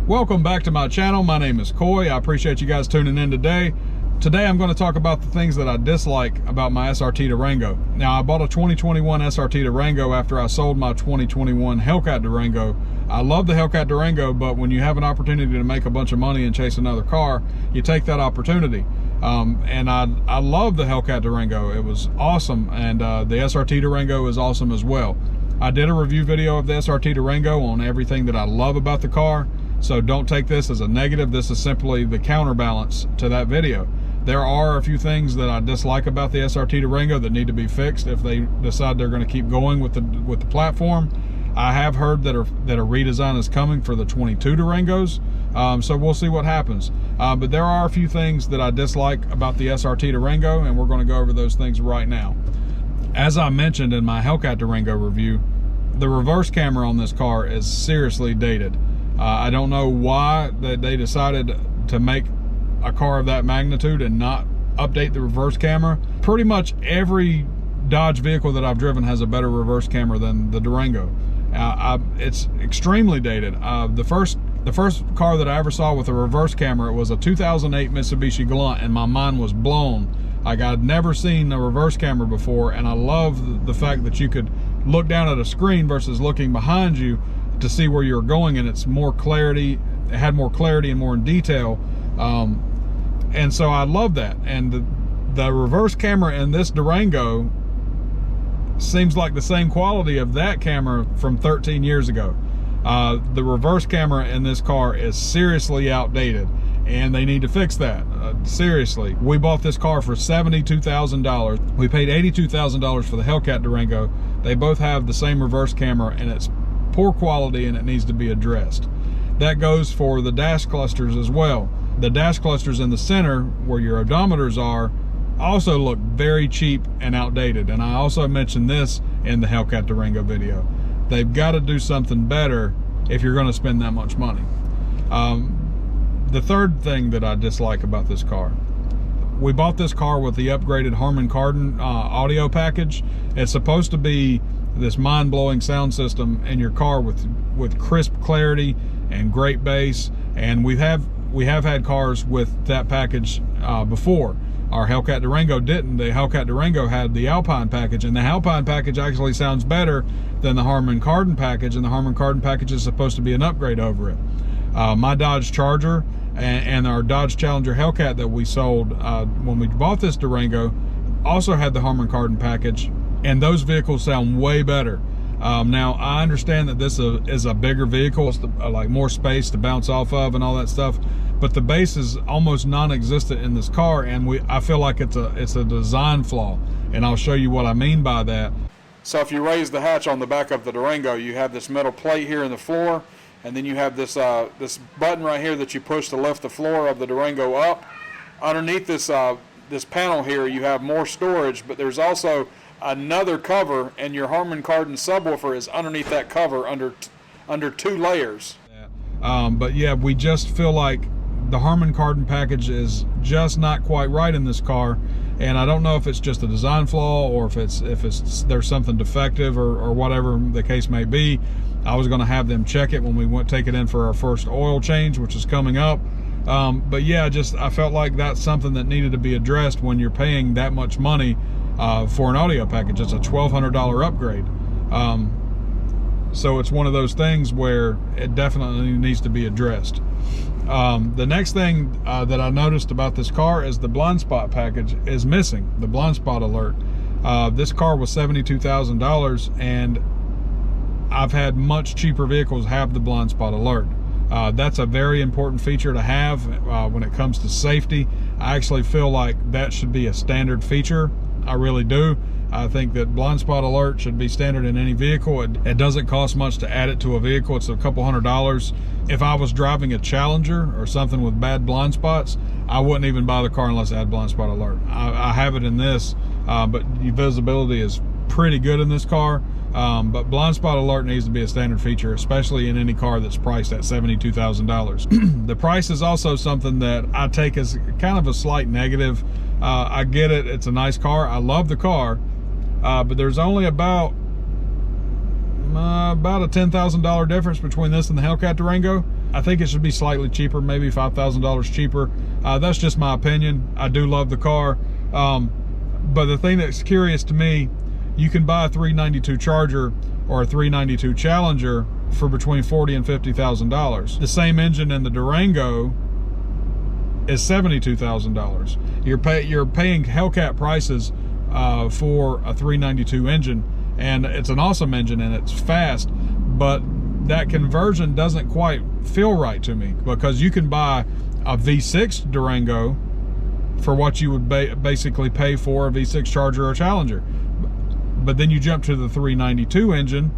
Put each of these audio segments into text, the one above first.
Welcome back to my channel. My name is Coy. I appreciate you guys tuning in today. Today I'm going to talk about the things that I dislike about my SRT Durango. Now, I bought a 2021 SRT Durango after I sold my 2021 Hellcat Durango. I love the Hellcat Durango, but when you have an opportunity to make a bunch of money and chase another car, you take that opportunity. And I love the Hellcat Durango. It was awesome, and the SRT Durango is awesome as well. I did a review video of the SRT Durango on everything that I love about the car, so don't take this as a negative. This is simply the counterbalance to that video. There are a few things that I dislike about the SRT Durango that need to be fixed if they decide they're going to keep going with the platform. I have heard that a redesign is coming for the 22 Durangos, so we'll see what happens. But there are a few things that I dislike about the SRT Durango, and we're going to go over those things right now. As I mentioned in my Hellcat Durango review, the reverse camera on this car is seriously dated. I don't know why they decided to make a car of that magnitude and not update the reverse camera. Pretty much every Dodge vehicle that I've driven has a better reverse camera than the Durango. It's extremely dated. The first car that I ever saw with a reverse camera was a 2008 Mitsubishi Galant, and my mind was blown. Like, I'd never seen a reverse camera before, and I love the fact that you could look down at a screen versus looking behind you to see where you're going, and it's more clarity. It had more clarity and more in detail. And so I love that. And the reverse camera in this Durango seems like the same quality of that camera from 13 years ago. The reverse camera in this car is seriously outdated, and they need to fix that. Seriously. We bought this car for $72,000. We paid $82,000 for the Hellcat Durango. They both have the same reverse camera, and it's poor quality, and it needs to be addressed. That goes for the dash clusters as well. The dash clusters in the center where your odometers are also look very cheap and outdated, and I also mentioned this in the Hellcat Durango video. They've got to do something better if you're going to spend that much money. The third thing that I dislike about this car, we bought this car with the upgraded Harman Kardon audio package. It's supposed to be this mind-blowing sound system in your car with crisp clarity and great bass, and we have had cars with that package before. Our Hellcat Durango didn't. The Hellcat Durango had the Alpine package, and the Alpine package actually sounds better than the Harman Kardon package, and the Harman Kardon package is supposed to be an upgrade over it. My Dodge Charger and our Dodge Challenger Hellcat that we sold when we bought this Durango also had the Harman Kardon package, and those vehicles sound way better. Now, I understand that this is a bigger vehicle, it's like more space to bounce off of and all that stuff, but the bass is almost non-existent in this car, and I feel like it's a design flaw, and I'll show you what I mean by that. So if you raise the hatch on the back of the Durango, you have this metal plate here in the floor, and then you have this button right here that you push to lift the floor of the Durango up. Underneath this panel here, you have more storage, but there's also another cover, and your Harman Kardon subwoofer is underneath that cover under two layers. But yeah, we just feel like the Harman Kardon package is just not quite right in this car, and I don't know if it's just a design flaw or if there's something defective or whatever the case may be. I was going to have them check it when we take it in for our first oil change, which is coming up. But yeah, I felt like that's something that needed to be addressed when you're paying that much money for an audio package. It's a $1,200 upgrade. So it's one of those things where it definitely needs to be addressed. The next thing that I noticed about this car is the blind spot package is missing, the blind spot alert. This car was $72,000, and I've had much cheaper vehicles have the blind spot alert. That's a very important feature to have when it comes to safety. I actually feel like that should be a standard feature. I really do. I think that blind spot alert should be standard in any vehicle. It doesn't cost much to add it to a vehicle. It's a couple $100. If I was driving a Challenger or something with bad blind spots, I wouldn't even buy the car unless I had blind spot alert. I have it in this, but the visibility is pretty good in this car. But blind spot alert needs to be a standard feature, especially in any car that's priced at $72,000. The price is also something that I take as kind of a slight negative. I get it, it's a nice car, I love the car, but there's only about a $10,000 difference between this and the Hellcat Durango. I think it should be slightly cheaper, maybe $5,000 cheaper. That's just my opinion. I do love the car. But the thing that's curious to me, you can buy a 392 Charger or a 392 Challenger for between $40,000 and $50,000. The same engine in the Durango is $72,000. You're paying Hellcat prices for a 392 engine, and it's an awesome engine and it's fast, but that conversion doesn't quite feel right to me, because you can buy a V6 Durango for what you would basically pay for a V6 Charger or Challenger. But then you jump to the 392 engine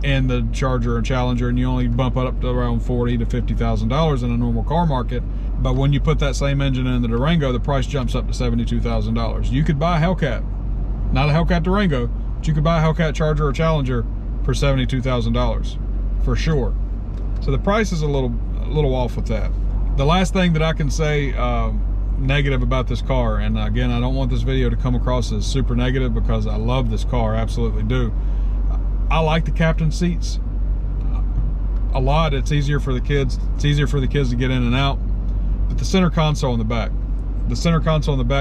and the Charger and Challenger, and you only bump it up to around $40,000 to $50,000 in a normal car market. But when you put that same engine in the Durango, the price jumps up to $72,000. You could buy a Hellcat, not a Hellcat Durango, but you could buy a Hellcat Charger or Challenger for $72,000 for sure. So the price is a little off with that. The last thing that I can say negative about this car, and again, I don't want this video to come across as super negative, because I love this car, absolutely do. I like the captain seats a lot. It's easier for the kids. It's easier for the kids to get in and out. But the center console in the back,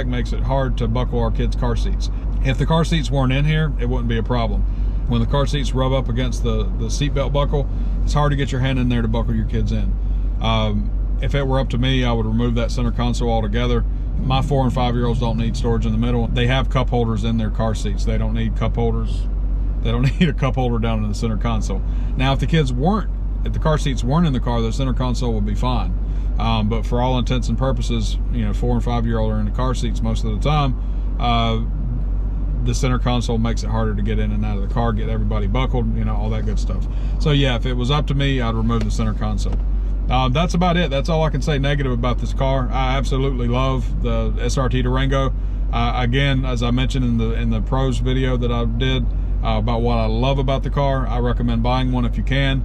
makes it hard to buckle our kids' car seats. If the car seats weren't in here, it wouldn't be a problem. When the car seats rub up against the seatbelt buckle, it's hard to get your hand in there to buckle your kids in. If it were up to me, I would remove that center console altogether. My 4- and 5-year-olds don't need storage in the middle. They have cup holders in their car seats. They don't need cup holders. They don't need a cup holder down in the center console. Now, if the car seats weren't in the car, the center console would be fine. But for all intents and purposes, 4- and 5-year-old are in the car seats most of the time. The center console makes it harder to get in and out of the car, get everybody buckled, all that good stuff. So yeah, if it was up to me, I'd remove the center console. That's about it. That's all I can say negative about this car. I absolutely love the SRT Durango. Again, as I mentioned in the pros video that I did about what I love about the car, I recommend buying one if you can.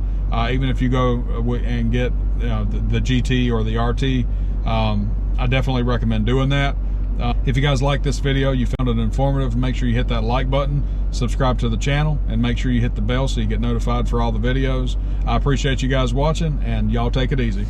Even if you go and get the GT or the RT, I definitely recommend doing that. If you guys like this video, you found it informative, make sure you hit that like button, subscribe to the channel, and make sure you hit the bell so you get notified for all the videos. I appreciate you guys watching, and y'all take it easy.